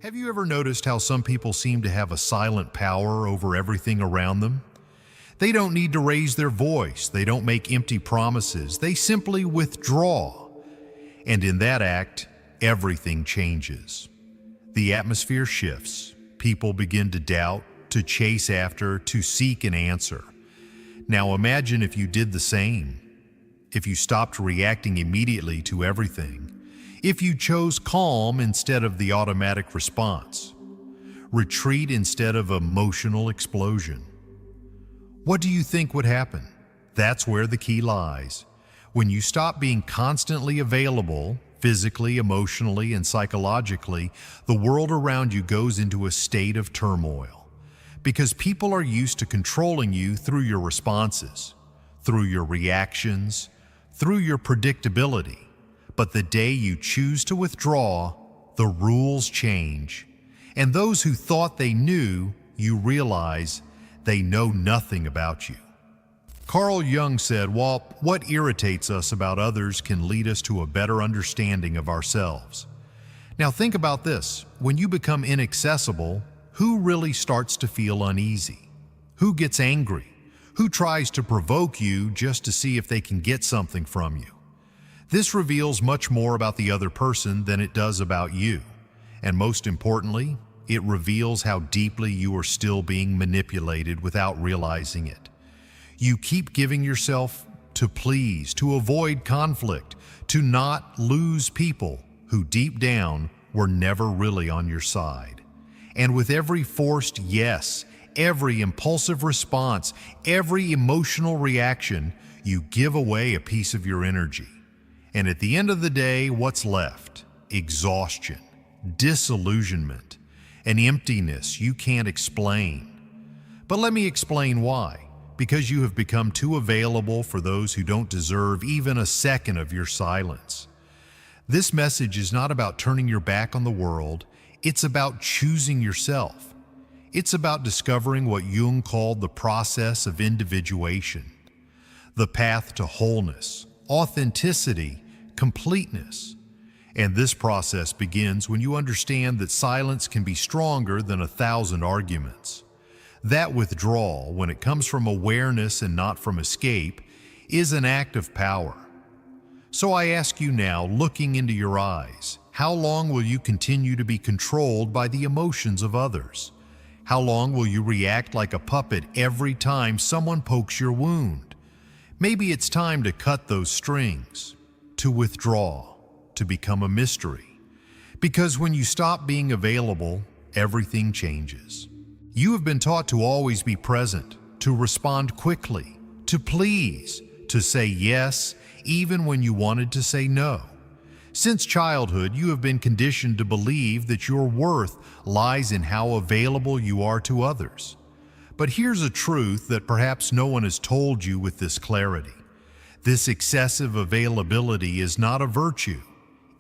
Have you ever noticed how some people seem to have a silent power over everything around them? They don't need to raise their voice, they don't make empty promises, they simply withdraw. And in that act, everything changes. The atmosphere shifts, people begin to doubt, to chase after, to seek an answer. Now imagine if you did the same. If you stopped reacting immediately to everything. If you chose calm instead of the automatic response. Retreat instead of emotional explosion. What do you think would happen? That's where the key lies. When you stop being constantly available, physically, emotionally, and psychologically, the world around you goes into a state of turmoil. Because people are used to controlling you through your responses, through your reactions, through your predictability. But the day you choose to withdraw, the rules change. And those who thought they knew, you realize they know nothing about you. Carl Jung said, "Well, what irritates us about others can lead us to a better understanding of ourselves." Now think about this. When you become inaccessible, who really starts to feel uneasy? Who gets angry? Who tries to provoke you just to see if they can get something from you? This reveals much more about the other person than it does about you. And most importantly, it reveals how deeply you are still being manipulated without realizing it. You keep giving yourself to please, to avoid conflict, to not lose people who deep down were never really on your side. And with every forced yes, every impulsive response, every emotional reaction, you give away a piece of your energy. And at the end of the day, what's left? Exhaustion, disillusionment, an emptiness you can't explain. But let me explain why. Because you have become too available for those who don't deserve even a second of your silence. This message is not about turning your back on the world, it's about choosing yourself. It's about discovering what Jung called the process of individuation, the path to wholeness, authenticity, completeness. And this process begins when you understand that silence can be stronger than 1,000 arguments. That withdrawal, when it comes from awareness and not from escape, is an act of power. So I ask you now, looking into your eyes, how long will you continue to be controlled by the emotions of others? How long will you react like a puppet every time someone pokes your wound? Maybe it's time to cut those strings, to withdraw, to become a mystery. Because when you stop being available, everything changes. You have been taught to always be present, to respond quickly, to please, to say yes, even when you wanted to say no. Since childhood, you have been conditioned to believe that your worth lies in how available you are to others. But here's a truth that perhaps no one has told you with this clarity. This excessive availability is not a virtue.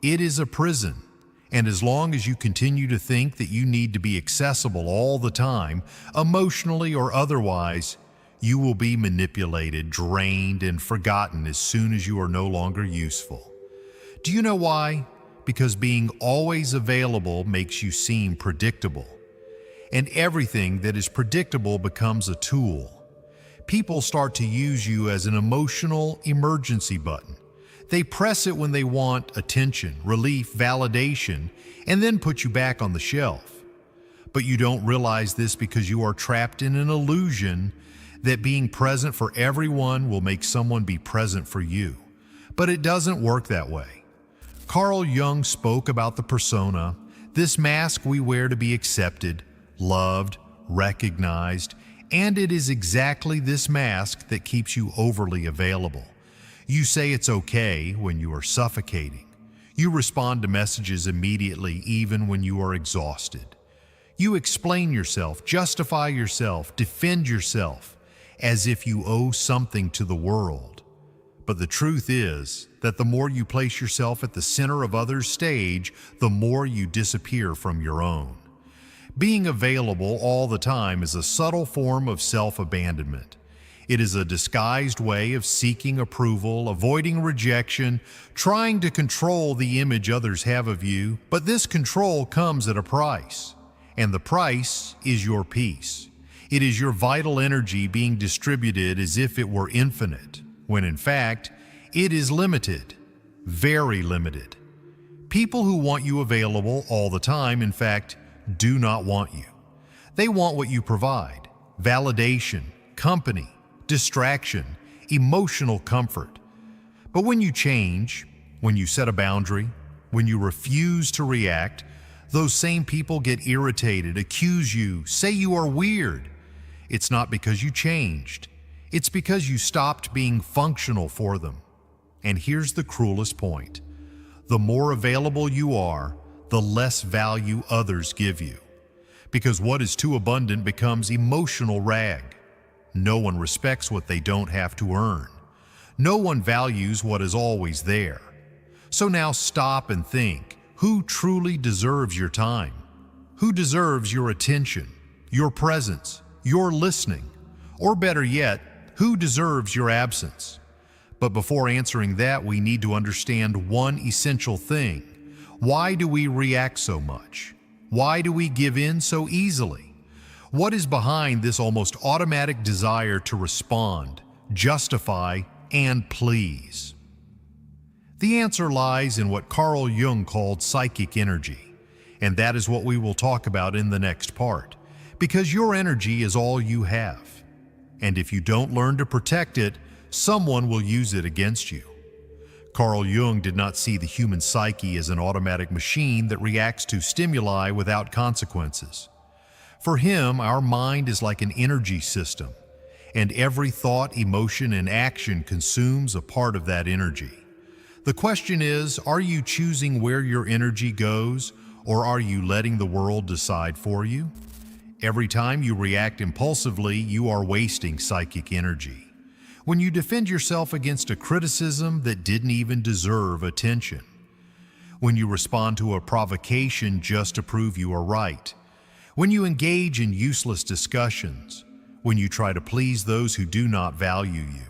It is a prison. And as long as you continue to think that you need to be accessible all the time, emotionally or otherwise, you will be manipulated, drained, and forgotten as soon as you are no longer useful. Do you know why? Because being always available makes you seem predictable. And everything that is predictable becomes a tool. People start to use you as an emotional emergency button. They press it when they want attention, relief, validation, and then put you back on the shelf. But you don't realize this because you are trapped in an illusion that being present for everyone will make someone be present for you. But it doesn't work that way. Carl Jung spoke about the persona, this mask we wear to be accepted, loved, recognized, and it is exactly this mask that keeps you overly available. You say it's okay when you are suffocating. You respond to messages immediately even when you are exhausted. You explain yourself, justify yourself, defend yourself, as if you owe something to the world. But the truth is that the more you place yourself at the center of others' stage, the more you disappear from your own. Being available all the time is a subtle form of self-abandonment. It is a disguised way of seeking approval, avoiding rejection, trying to control the image others have of you, but this control comes at a price, and the price is your peace. It is your vital energy being distributed as if it were infinite, when in fact, it is limited, very limited. People who want you available all the time, in fact, do not want you. They want what you provide: validation, company, distraction, emotional comfort. But when you change, when you set a boundary, when you refuse to react, those same people get irritated, accuse you, say you are weird. It's not because you changed. It's because you stopped being functional for them. And here's the cruelest point. The more available you are, the less value others give you. Because what is too abundant becomes emotional rag. No one respects what they don't have to earn. No one values what is always there. So now stop and think, who truly deserves your time? Who deserves your attention, your presence, your listening? Or better yet, who deserves your absence? But before answering that, we need to understand one essential thing. Why do we react so much? Why do we give in so easily? What is behind this almost automatic desire to respond, justify, and please? The answer lies in what Carl Jung called psychic energy, and that is what we will talk about in the next part, because your energy is all you have. And if you don't learn to protect it, someone will use it against you. Carl Jung did not see the human psyche as an automatic machine that reacts to stimuli without consequences. For him, our mind is like an energy system, and every thought, emotion, and action consumes a part of that energy. The question is, are you choosing where your energy goes, or are you letting the world decide for you? Every time you react impulsively, you are wasting psychic energy. When you defend yourself against a criticism that didn't even deserve attention. When you respond to a provocation just to prove you are right. When you engage in useless discussions. When you try to please those who do not value you.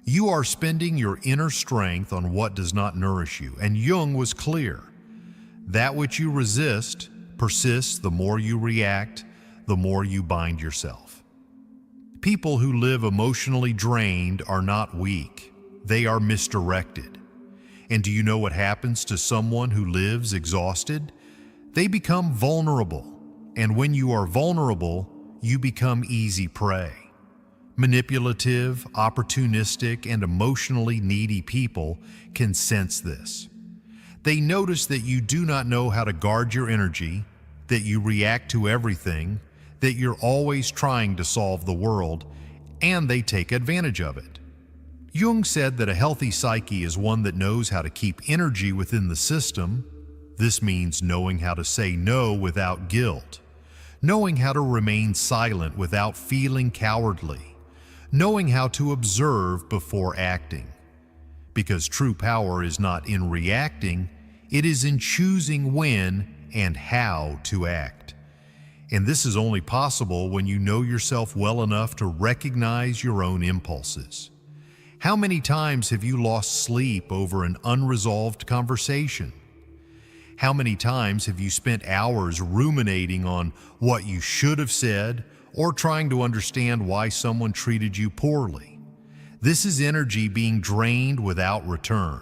You are spending your inner strength on what does not nourish you, and Jung was clear. That which you resist persists. The more you react, the more you bind yourself. People who live emotionally drained are not weak. They are misdirected. And do you know what happens to someone who lives exhausted? They become vulnerable. And when you are vulnerable, you become easy prey. Manipulative, opportunistic, and emotionally needy people can sense this. They notice that you do not know how to guard your energy, that you react to everything, that you're always trying to solve the world, and they take advantage of it. Jung said that a healthy psyche is one that knows how to keep energy within the system. This means knowing how to say no without guilt, knowing how to remain silent without feeling cowardly, knowing how to observe before acting. Because true power is not in reacting, it is in choosing when and how to act. And this is only possible when you know yourself well enough to recognize your own impulses. How many times have you lost sleep over an unresolved conversation? How many times have you spent hours ruminating on what you should have said or trying to understand why someone treated you poorly? This is energy being drained without return.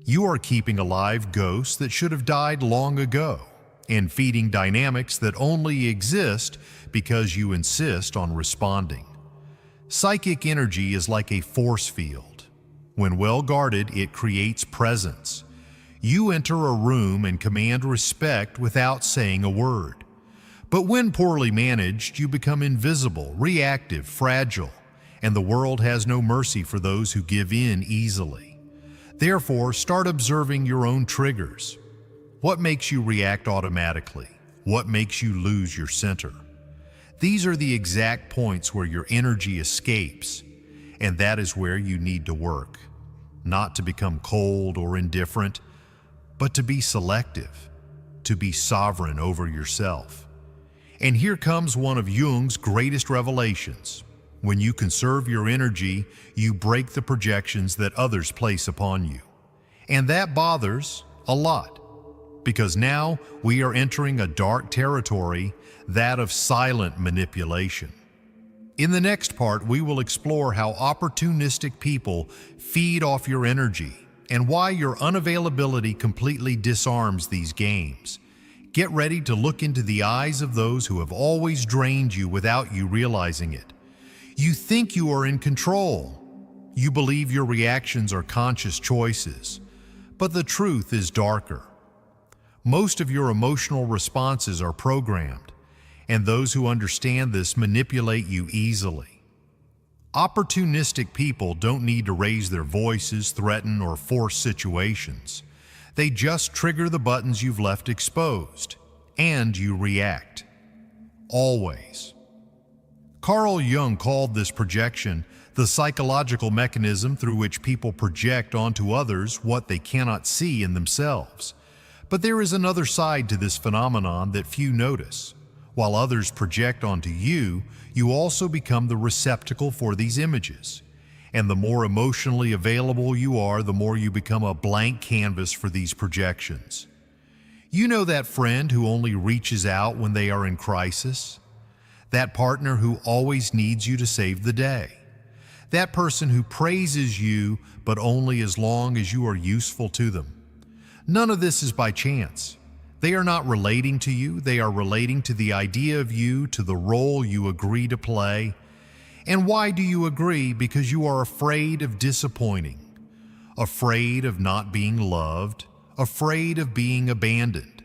You are keeping alive ghosts that should have died long ago, and feeding dynamics that only exist because you insist on responding. Psychic energy is like a force field. When well guarded, it creates presence. You enter a room and command respect without saying a word. But when poorly managed, you become invisible, reactive, fragile, and the world has no mercy for those who give in easily. Therefore, start observing your own triggers. What makes you react automatically? What makes you lose your center? These are the exact points where your energy escapes, and that is where you need to work. Not to become cold or indifferent, but to be selective, to be sovereign over yourself. And here comes one of Jung's greatest revelations. When you conserve your energy, you break the projections that others place upon you. And that bothers a lot, because now we are entering a dark territory, that of silent manipulation. In the next part, we will explore how opportunistic people feed off your energy and why your unavailability completely disarms these games. Get ready to look into the eyes of those who have always drained you without you realizing it. You think you are in control. You believe your reactions are conscious choices, but the truth is darker. Most of your emotional responses are programmed, and those who understand this manipulate you easily. Opportunistic people don't need to raise their voices, threaten, or force situations. They just trigger the buttons you've left exposed, and you react. Always. Carl Jung called this projection the psychological mechanism through which people project onto others what they cannot see in themselves. But there is another side to this phenomenon that few notice. While others project onto you, you also become the receptacle for these images. And the more emotionally available you are, the more you become a blank canvas for these projections. You know that friend who only reaches out when they are in crisis? That partner who always needs you to save the day? That person who praises you, but only as long as you are useful to them? None of this is by chance. They are not relating to you, they are relating to the idea of you, to the role you agree to play. And why do you agree? Because you are afraid of disappointing, afraid of not being loved, afraid of being abandoned.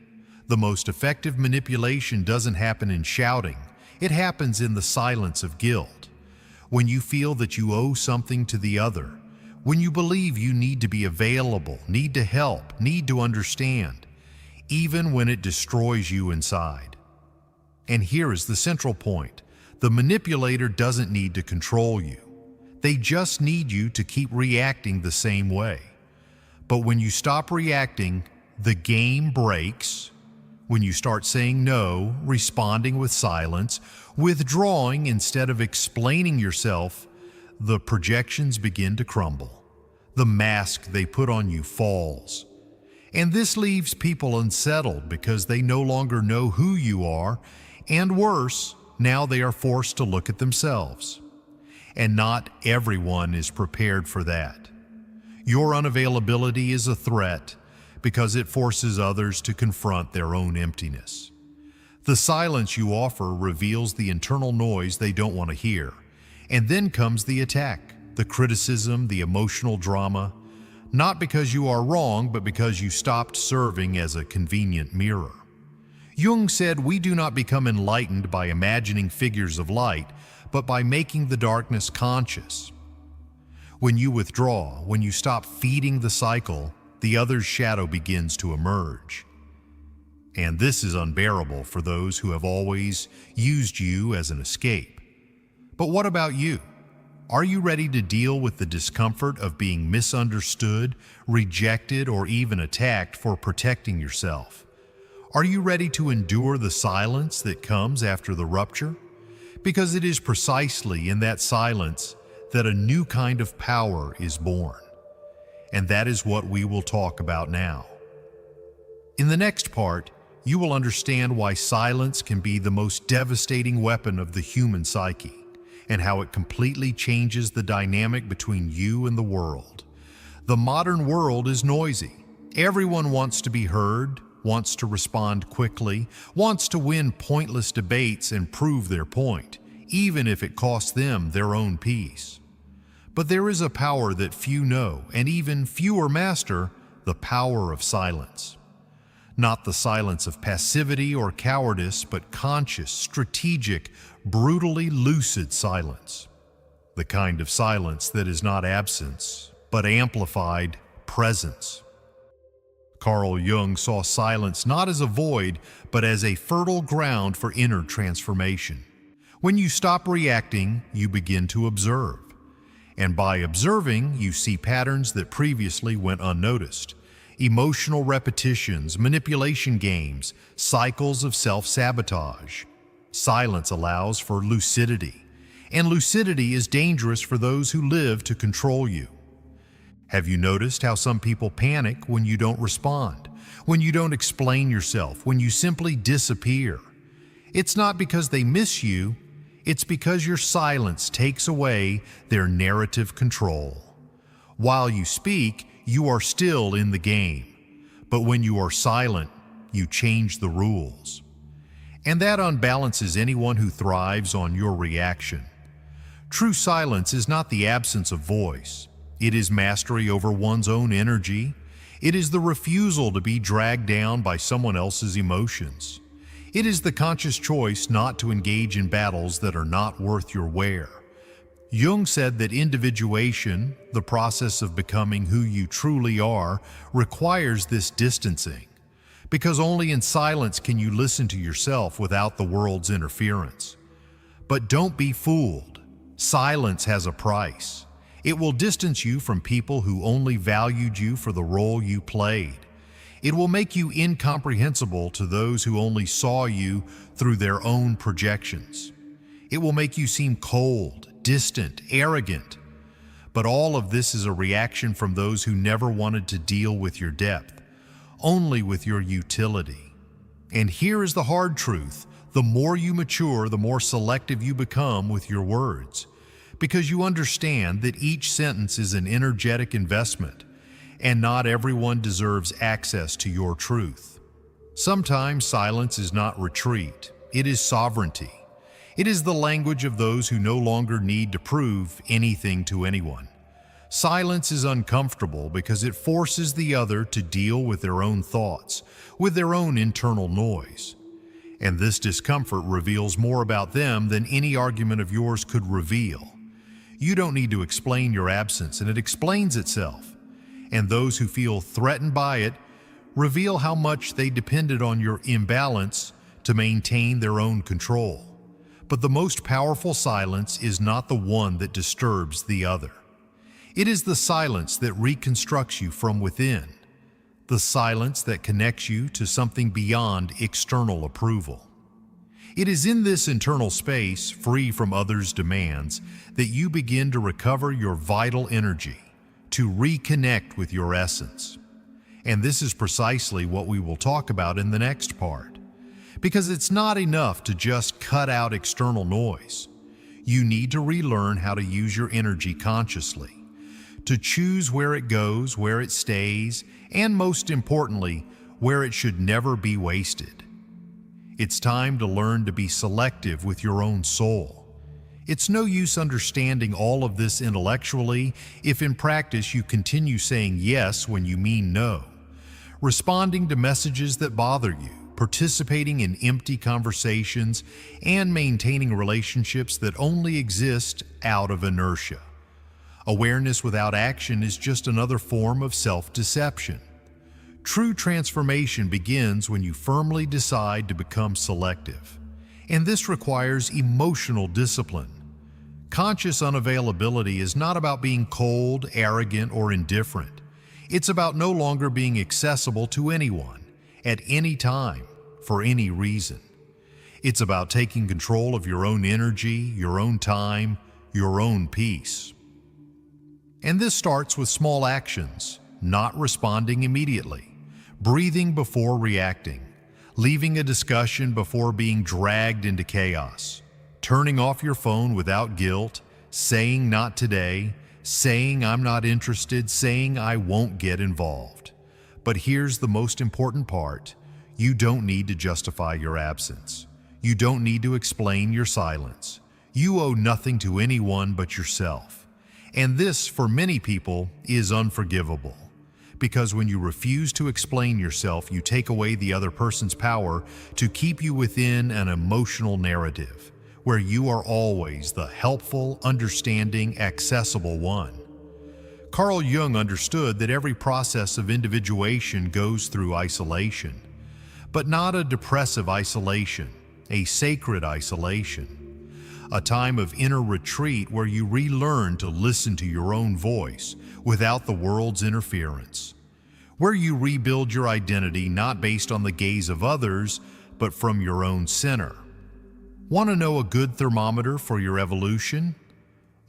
The most effective manipulation doesn't happen in shouting, it happens in the silence of guilt. When you feel that you owe something to the other, when you believe you need to be available, need to help, need to understand, even when it destroys you inside. And here is the central point. The manipulator doesn't need to control you. They just need you to keep reacting the same way. But when you stop reacting, the game breaks. When you start saying no, responding with silence, withdrawing instead of explaining yourself, the projections begin to crumble. The mask they put on you falls. And this leaves people unsettled because they no longer know who you are, and worse, now they are forced to look at themselves. And not everyone is prepared for that. Your unavailability is a threat because it forces others to confront their own emptiness. The silence you offer reveals the internal noise they don't want to hear. And then comes the attack, the criticism, the emotional drama, not because you are wrong, but because you stopped serving as a convenient mirror. Jung said, "We do not become enlightened by imagining figures of light, but by making the darkness conscious." When you withdraw, when you stop feeding the cycle, the other's shadow begins to emerge. And this is unbearable for those who have always used you as an escape. But what about you? Are you ready to deal with the discomfort of being misunderstood, rejected, or even attacked for protecting yourself? Are you ready to endure the silence that comes after the rupture? Because it is precisely in that silence that a new kind of power is born. And that is what we will talk about now. In the next part, you will understand why silence can be the most devastating weapon of the human psyche, and how it completely changes the dynamic between you and the world. The modern world is noisy. Everyone wants to be heard, wants to respond quickly, wants to win pointless debates and prove their point, even if it costs them their own peace. But there is a power that few know, and even fewer master, the power of silence. Not the silence of passivity or cowardice, but conscious, strategic, brutally lucid silence. The kind of silence that is not absence, but amplified presence. Carl Jung saw silence not as a void, but as a fertile ground for inner transformation. When you stop reacting, you begin to observe. And by observing, you see patterns that previously went unnoticed. Emotional repetitions, manipulation games, cycles of self-sabotage. Silence allows for lucidity. And lucidity is dangerous for those who live to control you. Have you noticed how some people panic when you don't respond, when you don't explain yourself, when you simply disappear? It's not because they miss you, it's because your silence takes away their narrative control. While you speak, you are still in the game. But when you are silent, you change the rules. And that unbalances anyone who thrives on your reaction. True silence is not the absence of voice. It is mastery over one's own energy. It is the refusal to be dragged down by someone else's emotions. It is the conscious choice not to engage in battles that are not worth your wear. Jung said that individuation, the process of becoming who you truly are, requires this distancing, because only in silence can you listen to yourself without the world's interference. But don't be fooled. Silence has a price. It will distance you from people who only valued you for the role you played. It will make you incomprehensible to those who only saw you through their own projections. It will make you seem cold, distant, arrogant. But all of this is a reaction from those who never wanted to deal with your depth, only with your utility. And here is the hard truth. The more you mature, the more selective you become with your words, because you understand that each sentence is an energetic investment, and not everyone deserves access to your truth. Sometimes silence is not retreat, it is sovereignty. It is the language of those who no longer need to prove anything to anyone. Silence is uncomfortable because it forces the other to deal with their own thoughts, with their own internal noise. And this discomfort reveals more about them than any argument of yours could reveal. You don't need to explain your absence, and it explains itself. And those who feel threatened by it reveal how much they depended on your imbalance to maintain their own control. But the most powerful silence is not the one that disturbs the other. It is the silence that reconstructs you from within, the silence that connects you to something beyond external approval. It is in this internal space, free from others' demands, that you begin to recover your vital energy, to reconnect with your essence. And this is precisely what we will talk about in the next part. Because it's not enough to just cut out external noise. You need to relearn how to use your energy consciously, to choose where it goes, where it stays, and most importantly, where it should never be wasted. It's time to learn to be selective with your own soul. It's no use understanding all of this intellectually if in practice you continue saying yes when you mean no, responding to messages that bother you, participating in empty conversations, and maintaining relationships that only exist out of inertia. Awareness without action is just another form of self-deception. True transformation begins when you firmly decide to become selective, and this requires emotional discipline. Conscious unavailability is not about being cold, arrogant, or indifferent. It's about no longer being accessible to anyone, at any time, for any reason. It's about taking control of your own energy, your own time, your own peace. And this starts with small actions, not responding immediately, breathing before reacting, leaving a discussion before being dragged into chaos, turning off your phone without guilt, saying not today, saying I'm not interested, saying I won't get involved. But here's the most important part. You don't need to justify your absence. You don't need to explain your silence. You owe nothing to anyone but yourself. And this, for many people, is unforgivable. Because when you refuse to explain yourself, you take away the other person's power to keep you within an emotional narrative, where you are always the helpful, understanding, accessible one. Carl Jung understood that every process of individuation goes through isolation, but not a depressive isolation, a sacred isolation. A time of inner retreat where you relearn to listen to your own voice without the world's interference. Where you rebuild your identity not based on the gaze of others, but from your own center. Want to know a good thermometer for your evolution?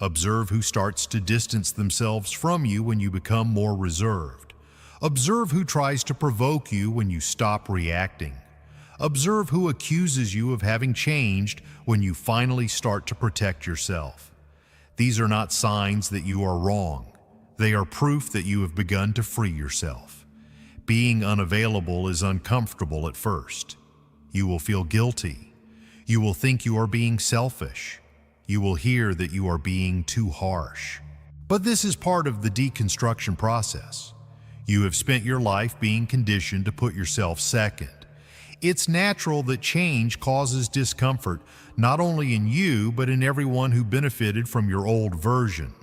Observe who starts to distance themselves from you when you become more reserved. Observe who tries to provoke you when you stop reacting. Observe who accuses you of having changed when you finally start to protect yourself. These are not signs that you are wrong. They are proof that you have begun to free yourself. Being unavailable is uncomfortable at first. You will feel guilty. You will think you are being selfish. You will hear that you are being too harsh. But this is part of the deconstruction process. You have spent your life being conditioned to put yourself second. It's natural that change causes discomfort, not only in you, but in everyone who benefited from your old version.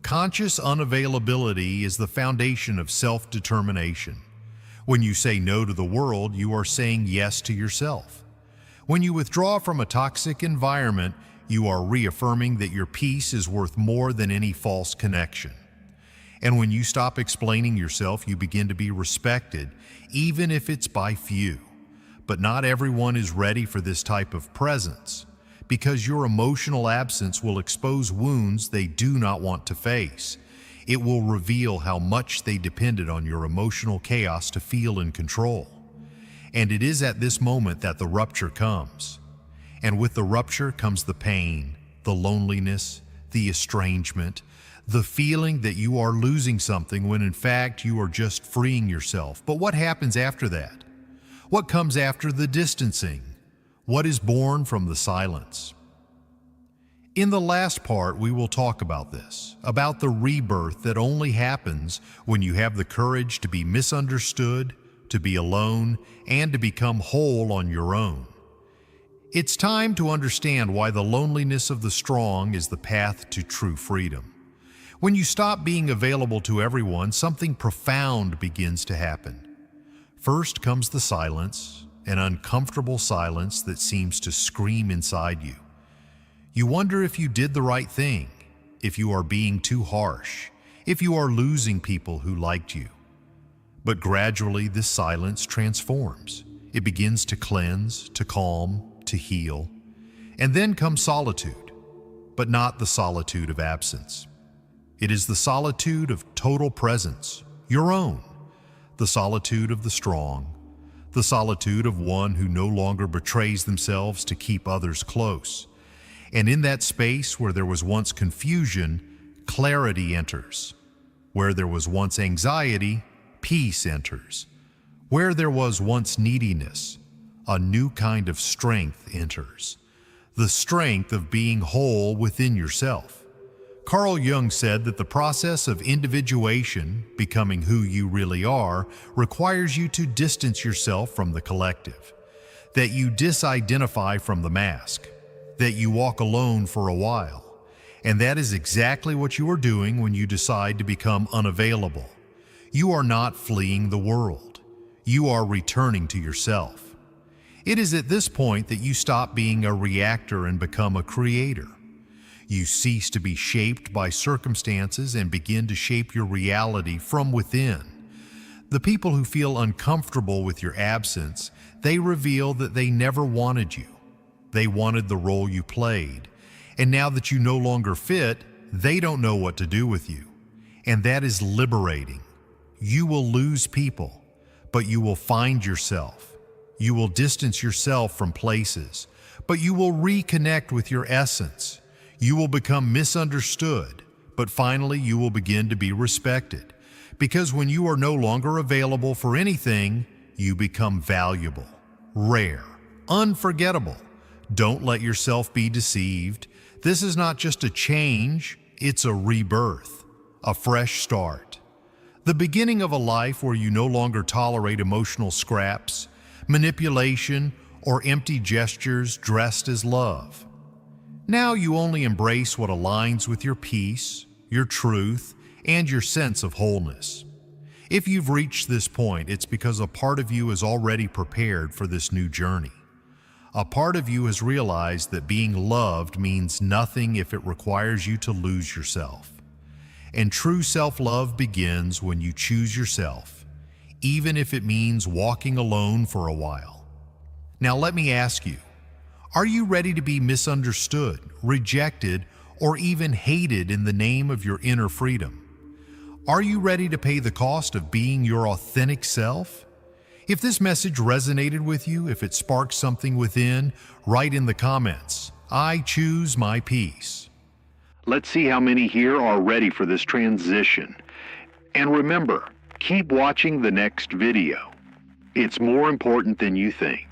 Conscious unavailability is the foundation of self-determination. When you say no to the world, you are saying yes to yourself. When you withdraw from a toxic environment, you are reaffirming that your peace is worth more than any false connection. And when you stop explaining yourself, you begin to be respected, even if it's by few. But not everyone is ready for this type of presence, because your emotional absence will expose wounds they do not want to face. It will reveal how much they depended on your emotional chaos to feel in control. And it is at this moment that the rupture comes. And with the rupture comes the pain, the loneliness, the estrangement, the feeling that you are losing something when in fact you are just freeing yourself. But what happens after that? What comes after the distancing? What is born from the silence? In the last part, we will talk about this, about the rebirth that only happens when you have the courage to be misunderstood, to be alone, and to become whole on your own. It's time to understand why the loneliness of the strong is the path to true freedom. When you stop being available to everyone, something profound begins to happen. First comes the silence, an uncomfortable silence that seems to scream inside you. You wonder if you did the right thing, if you are being too harsh, if you are losing people who liked you. But gradually this silence transforms. It begins to cleanse, to calm, to heal. And then comes solitude, but not the solitude of absence. It is the solitude of total presence, your own. The solitude of the strong, the solitude of one who no longer betrays themselves to keep others close. And in that space where there was once confusion, clarity enters. Where there was once anxiety, peace enters. Where there was once neediness, a new kind of strength enters. The strength of being whole within yourself. Carl Jung said that the process of individuation, becoming who you really are, requires you to distance yourself from the collective, that you disidentify from the mask, that you walk alone for a while. And that is exactly what you are doing when you decide to become unavailable. You are not fleeing the world. You are returning to yourself. It is at this point that you stop being a reactor and become a creator. You cease to be shaped by circumstances and begin to shape your reality from within. The people who feel uncomfortable with your absence, they reveal that they never wanted you. They wanted the role you played. And now that you no longer fit, they don't know what to do with you. And that is liberating. You will lose people, but you will find yourself. You will distance yourself from places, but you will reconnect with your essence. You will become misunderstood, but finally you will begin to be respected. Because when you are no longer available for anything, you become valuable, rare, unforgettable. Don't let yourself be deceived. This is not just a change, it's a rebirth, a fresh start. The beginning of a life where you no longer tolerate emotional scraps, manipulation, or empty gestures dressed as love. Now you only embrace what aligns with your peace, your truth, and your sense of wholeness. If you've reached this point, it's because a part of you is already prepared for this new journey. A part of you has realized that being loved means nothing if it requires you to lose yourself. And true self-love begins when you choose yourself, even if it means walking alone for a while. Now let me ask you, Are you ready to be misunderstood, rejected, or even hated in the name of your inner freedom? Are you ready to pay the cost of being your authentic self? If this message resonated with you, if it sparked something within, write in the comments, "I choose my peace." Let's see how many here are ready for this transition. And remember, keep watching the next video. It's more important than you think.